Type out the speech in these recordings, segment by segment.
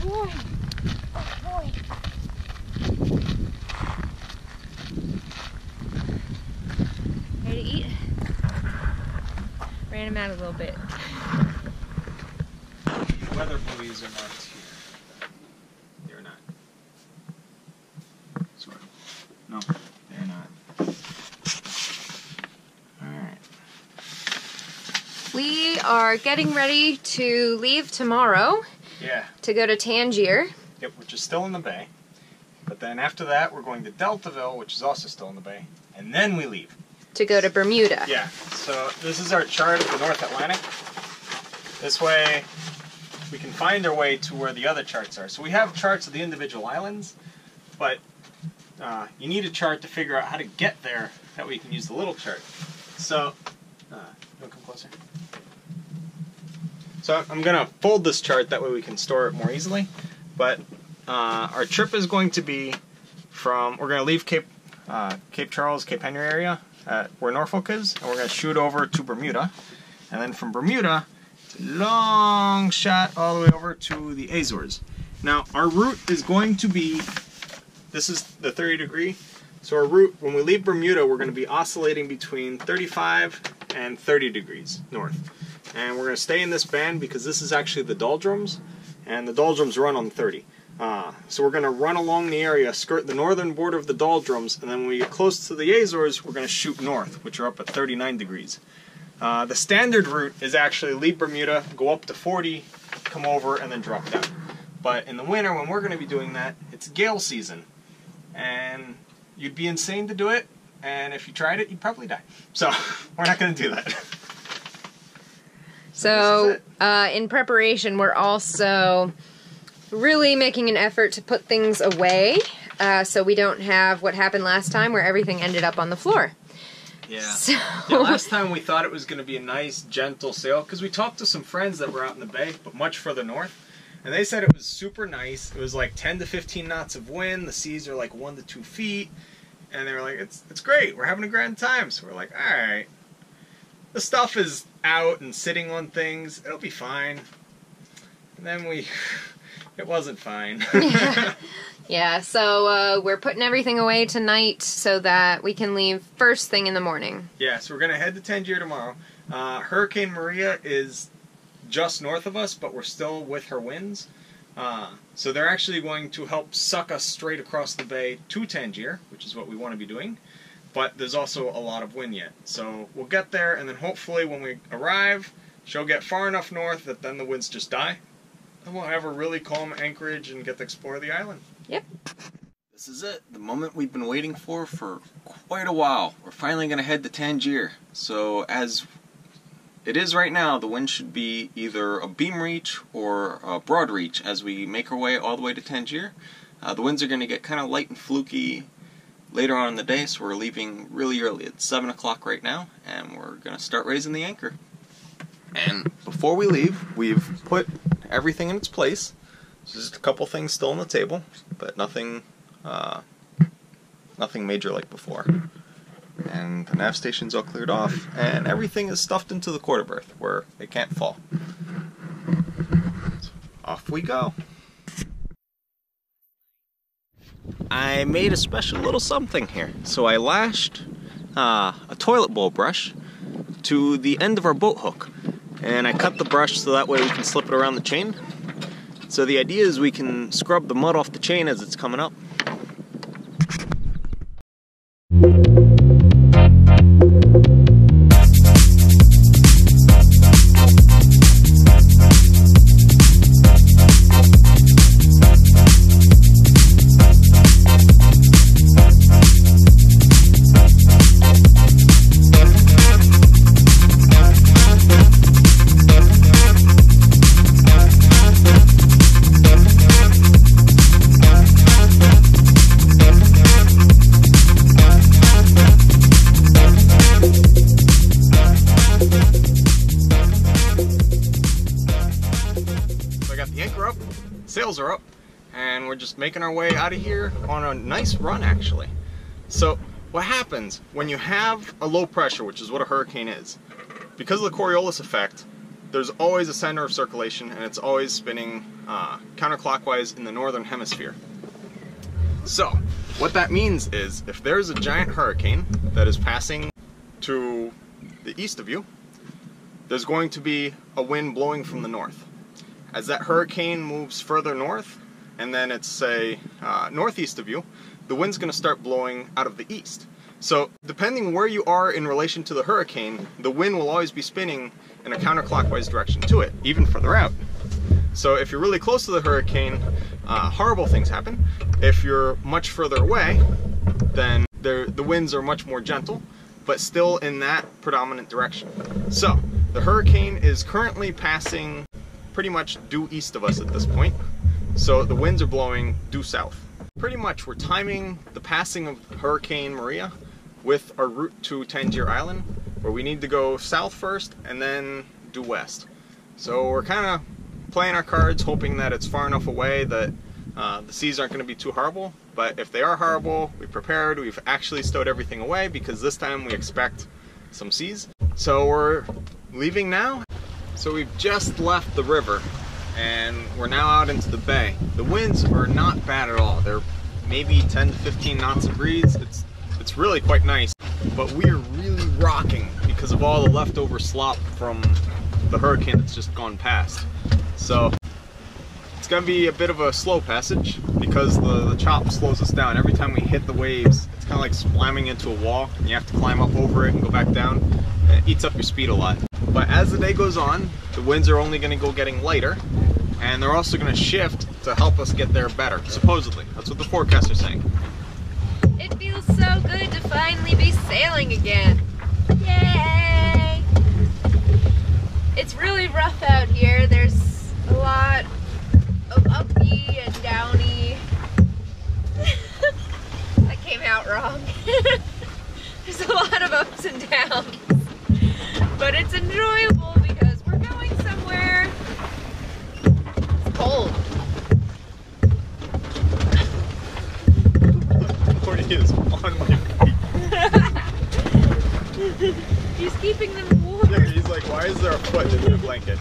boy. Oh boy. Ready to eat? Ran him out a little bit. Weather buoys are not here. They're not. Sort of. No, they're not. Alright. We are getting ready to leave tomorrow. Yeah. To go to Tangier. Yep, which is still in the bay. But then after that, we're going to Deltaville, which is also still in the bay. And then we leave. To go to Bermuda. Yeah. So this is our chart of the North Atlantic. This way, we can find our way to where the other charts are. So we have charts of the individual islands, but you need a chart to figure out how to get there. That way you can use the little chart. So, you want to come closer? So I'm going to fold this chart, that way we can store it more easily. But our trip is going to be from, we're going to leave Cape Charles, Cape Henry area, where Norfolk is, and we're going to shoot over to Bermuda. And then from Bermuda, it's a long shot all the way over to the Azores. Now, our route is going to be, this is the 30 degree. So our route, when we leave Bermuda, we're going to be oscillating between 35 and 30 degrees north. And we're going to stay in this band because this is actually the doldrums, and the doldrums run on 30. So we're going to run along the area, skirt the northern border of the doldrums, and then when we get close to the Azores, we're going to shoot north, which are up at 39 degrees. The standard route is actually leave Bermuda, go up to 40, come over, and then drop down. But in the winter, when we're going to be doing that, it's gale season. And you'd be insane to do it, and if you tried it, you'd probably die. So we're not going to do that. So in preparation, we're also really making an effort to put things away so we don't have what happened last time where everything ended up on the floor. Yeah. So Yeah, last time we thought it was going to be a nice, gentle sail, because we talked to some friends that were out in the bay, but much further north, and they said it was super nice. It was like 10 to 15 knots of wind, the seas are like 1 to 2 feet, and they were like, it's great, we're having a grand time. So we're like, alright, the stuff is out and sitting on things, it'll be fine. And then it wasn't fine. Yeah, so we're putting everything away tonight so that we can leave first thing in the morning. Yeah, so we're going to head to Tangier tomorrow. Hurricane Maria is just north of us, but we're still with her winds. So they're actually going to help suck us straight across the bay to Tangier, which is what we want to be doing. But there's also a lot of wind yet. So we'll get there, and then hopefully when we arrive, she'll get far enough north that then the winds just die. And we'll have a really calm anchorage and get to explore the island. Yep. This is it, the moment we've been waiting for quite a while. We're finally going to head to Tangier. So as it is right now, the wind should be either a beam reach or a broad reach as we make our way all the way to Tangier. The winds are going to get kind of light and fluky later on in the day, so we're leaving really early. It's 7 o'clock right now, and we're going to start raising the anchor. And before we leave, we've put everything in its place. There's just a couple things still on the table, but nothing major like before. And the nav station's all cleared off, and everything is stuffed into the quarter berth where it can't fall. So off we go. I made a special little something here. So I lashed a toilet bowl brush to the end of our boat hook, and I cut the brush so that way we can slip it around the chain. So the idea is we can scrub the mud off the chain as it's coming up. Sails are up, and we're just making our way out of here on a nice run, actually. So what happens when you have a low pressure, which is what a hurricane is, because of the Coriolis effect, there's always a center of circulation, and it's always spinning counterclockwise in the northern hemisphere. So, what that means is, if there's a giant hurricane that is passing to the east of you, there's going to be a wind blowing from the north. As that hurricane moves further north, and then it's, say, northeast of you, the wind's going to start blowing out of the east. So, depending where you are in relation to the hurricane, the wind will always be spinning in a counterclockwise direction to it, even further out. So if you're really close to the hurricane, horrible things happen. If you're much further away, then the winds are much more gentle, but still in that predominant direction. So, the hurricane is currently passing pretty much due east of us at this point, so the winds are blowing due south. Pretty much we're timing the passing of Hurricane Maria with our route to Tangier Island, where we need to go south first and then due west. So we're kind of playing our cards, hoping that it's far enough away that the seas aren't going to be too horrible. But if they are horrible, we prepared, we've actually stowed everything away, because this time we expect some seas. So we're leaving now. So we've just left the river and we're now out into the bay. The winds are not bad at all. They're maybe 10 to 15 knots a breeze. It's really quite nice, but we are really rocking because of all the leftover slop from the hurricane that's just gone past. So it's gonna be a bit of a slow passage because the chop slows us down. Every time we hit the waves, it's kind of like slamming into a wall, and you have to climb up over it and go back down, and it eats up your speed a lot. But as the day goes on, the winds are only going to go getting lighter, and they're also going to shift to help us get there better, supposedly. That's what the forecasts are saying. It feels so good to finally be sailing again. Yay! It's really rough out here. There's a lot of uppy and downy. That came out wrong. There's a lot of ups and downs. But it's enjoyable because we're going somewhere. It's cold. Morty is on my feet. He's keeping them warm. Yeah, he's like, why is there a foot in a blanket?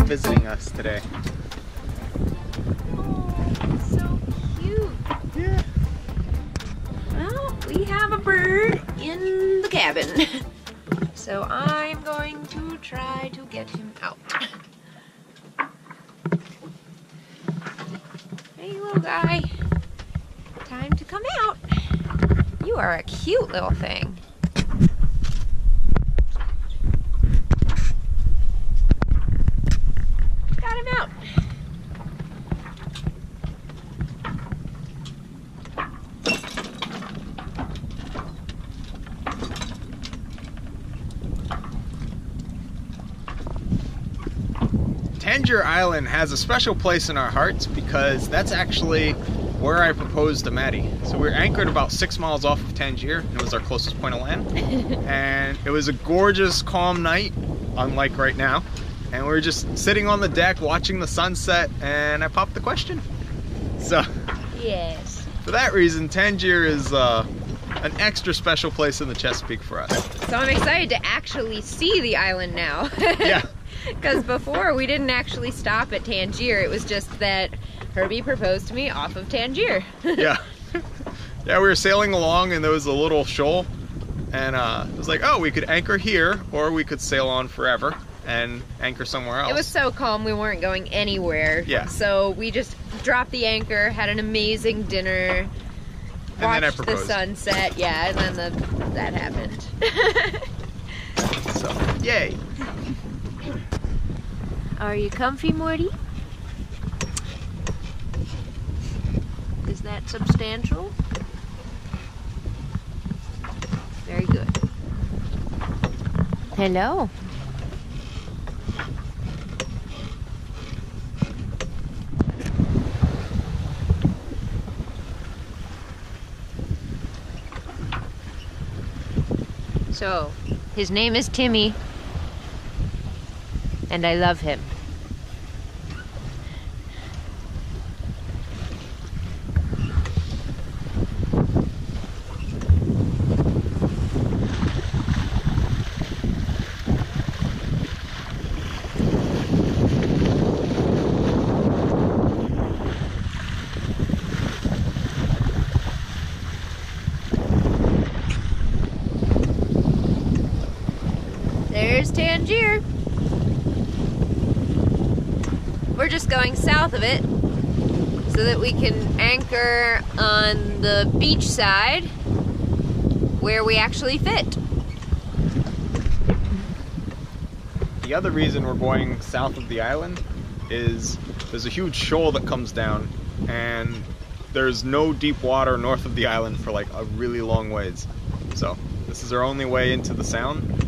Visiting us today. Oh, so cute. Yeah. Well, we have a bird in the cabin. So I'm going to try to get him out. Hey, little guy. Time to come out. You are a cute little thing. Got him out. Tangier Island has a special place in our hearts because that's actually where I proposed to Maddie. So we were anchored about 6 miles off of Tangier, and it was our closest point of land. And it was a gorgeous, calm night, unlike right now. And we were just sitting on the deck watching the sunset, and I popped the question. So Yes. for that reason, Tangier is an extra special place in the Chesapeake for us. So I'm excited to actually see the island now. Yeah. Because before we didn't actually stop at Tangier. It was just that Herbie proposed to me off of Tangier. Yeah. Yeah, we were sailing along and there was a little shoal. And it was like, oh, we could anchor here or we could sail on forever and anchor somewhere else. It was so calm we weren't going anywhere. Yeah. So we just dropped the anchor, had an amazing dinner, watched the sunset. Yeah, and then that happened. So, yay. Are you comfy, Morty? Is that substantial? Very good. Hello. So, his name is Timmy, and I love him. There's Tangier. We're just going south of it so that we can anchor on the beach side where we actually fit. The other reason we're going south of the island is there's a huge shoal that comes down and there's no deep water north of the island for like a really long ways. So this is our only way into the sound.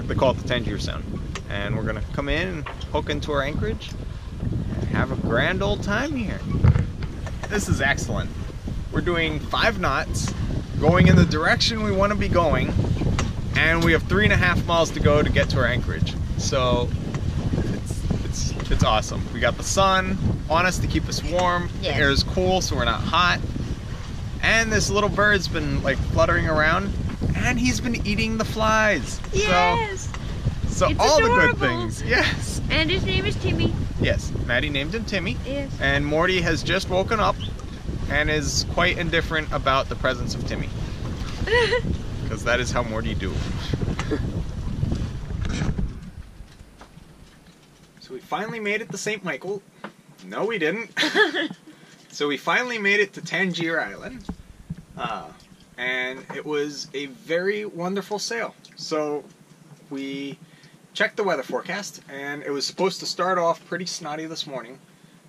They call it the Tangier Sound. And we're gonna come in and hook into our anchorage and have a grand old time here. This is excellent. We're doing 5 knots, going in the direction we want to be going, and we have 3.5 miles to go to get to our anchorage. So it's awesome. We got the sun on us to keep us warm. Yes. The air is cool, so we're not hot. And this little bird's been like fluttering around, and he's been eating the flies. Yes. So It's all adorable. the good things. Yes. And his name is Timmy. Yes. Maddie named him Timmy. Yes. And Morty has just woken up and is quite indifferent about the presence of Timmy. Because that is how Morty do. So we finally made it to St. Michael. No, we didn't. So we finally made it to Tangier Island. And it was a very wonderful sail. So we checked the weather forecast, and it was supposed to start off pretty snotty this morning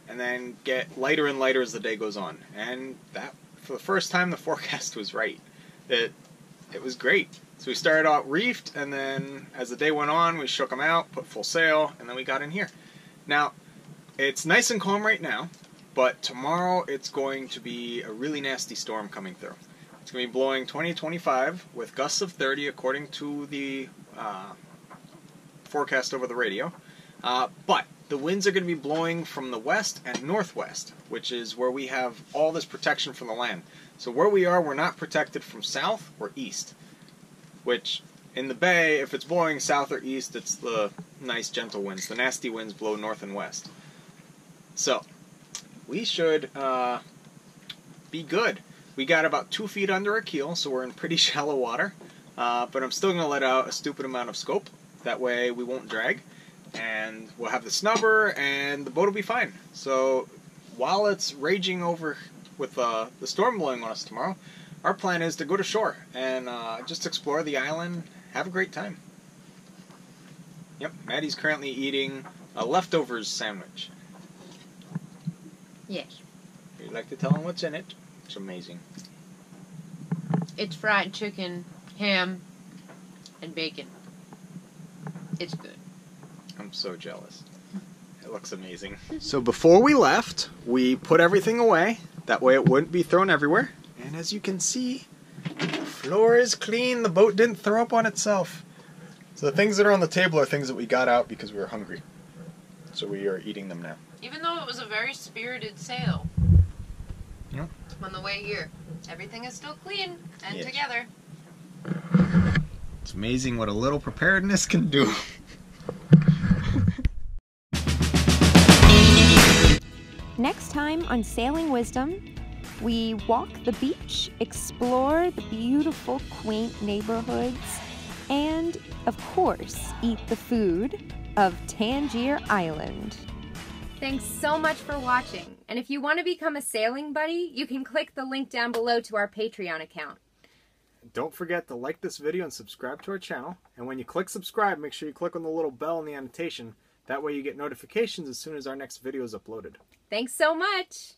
and then get lighter and lighter as the day goes on. And that, for the first time, the forecast was right. It was great. So we started out reefed, and then as the day went on, we shook them out, put full sail, and then we got in here. Now, it's nice and calm right now, but tomorrow it's going to be a really nasty storm coming through. It's going to be blowing 20 to 25 with gusts of 30 according to the forecast over the radio. But the winds are going to be blowing from the west and northwest, which is where we have all this protection from the land. So where we are, we're not protected from south or east, which in the bay, if it's blowing south or east, it's the nice gentle winds. The nasty winds blow north and west. So we should be good. We got about 2 feet under our keel, so we're in pretty shallow water. But I'm still going to let out a stupid amount of scope. That way we won't drag. And we'll have the snubber, and the boat will be fine. So while it's raging over with the storm blowing on us tomorrow, our plan is to go to shore and just explore the island, have a great time. Yep, Maddie's currently eating a leftovers sandwich. Yes. You'd like to tell him what's in it? It's amazing. It's fried chicken, ham, and bacon. It's good. I'm so jealous. It looks amazing. So before we left, we put everything away. That way it wouldn't be thrown everywhere. And as you can see, the floor is clean. The boat didn't throw up on itself. So the things that are on the table are things that we got out because we were hungry. So we are eating them now. Even though it was a very spirited sail. Yep. On the way here. Everything is still clean and Yes. together. It's amazing what a little preparedness can do. Next time on Sailing Wisdom, we walk the beach, explore the beautiful, quaint neighborhoods, and, of course, eat the food of Tangier Island. Thanks so much for watching. And if you want to become a sailing buddy, you can click the link down below to our Patreon account. Don't forget to like this video and subscribe to our channel. And when you click subscribe, make sure you click on the little bell in the annotation. That way you get notifications as soon as our next video is uploaded. Thanks so much!